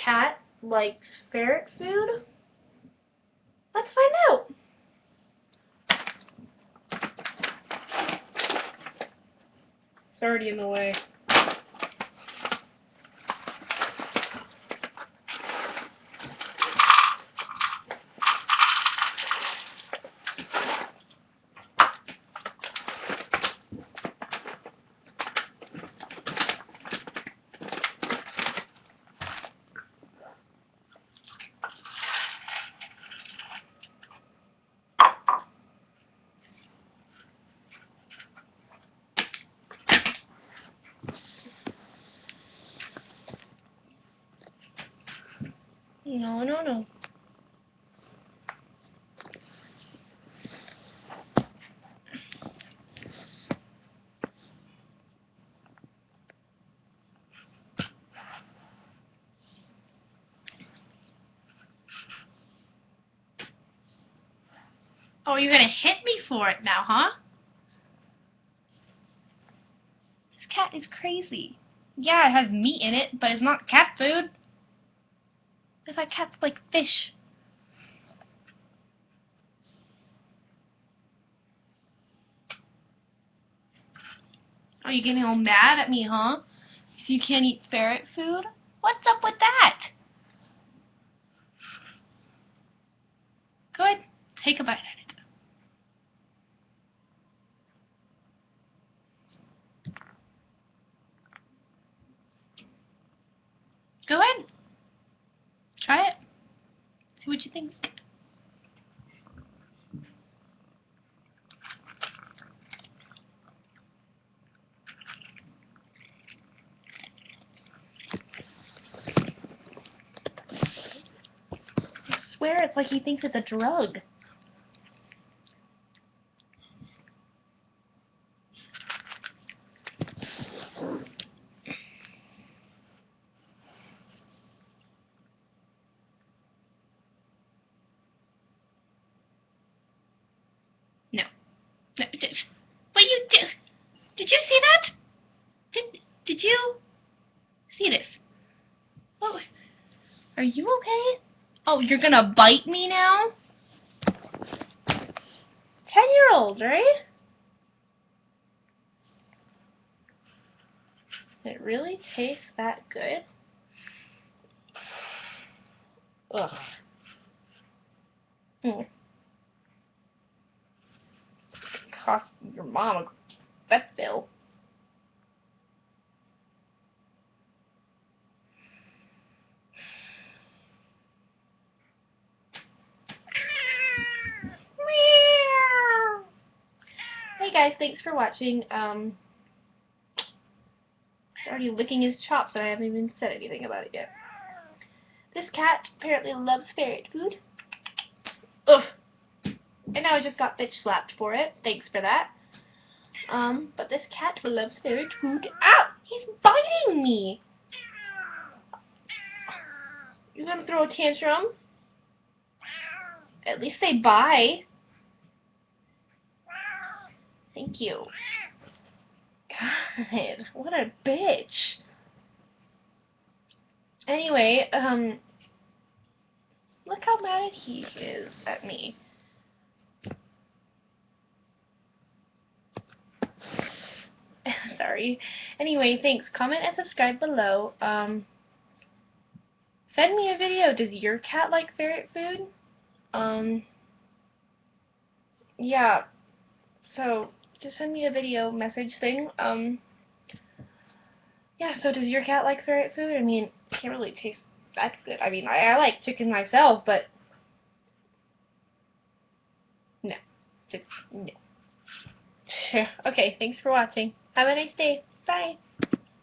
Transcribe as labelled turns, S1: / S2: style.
S1: cat likes ferret food? Let's find out. It's already in the way. No, no, no. Oh, you're gonna hit me for it now, huh? This cat is crazy. Yeah, it has meat in it, but it's not cat food. I thought cats like fish. Oh, you getting all mad at me, huh? So you can't eat ferret food? What's up with that? Go ahead, take a bite at it. Go ahead. Try it. See what you think. I swear it's like he thinks it's a drug. No. No. What you did? Did you see that? Did you see this? Oh, are you okay? Oh, you're gonna bite me now? 10-year-old, right? It really tastes that good? Ugh. Cost your mom a vet bill. Hey guys, thanks for watching. He's already licking his chops and I haven't even said anything about it yet. This cat apparently loves ferret food. Ugh. And now I just got bitch slapped for it. Thanks for that. But this cat loves ferret food. Ow! He's biting me! You gonna throw a tantrum? At least say bye. Thank you. God, what a bitch. Anyway, look how mad he is at me. Sorry. Anyway, thanks. Comment and subscribe below. Send me a video. Does your cat like ferret food? Yeah. So, just send me a video message thing. Yeah, so does your cat like ferret food? I mean, it can't really taste that good. I mean, I like chicken myself, but no. No. Okay, thanks for watching. Have a nice day. Bye.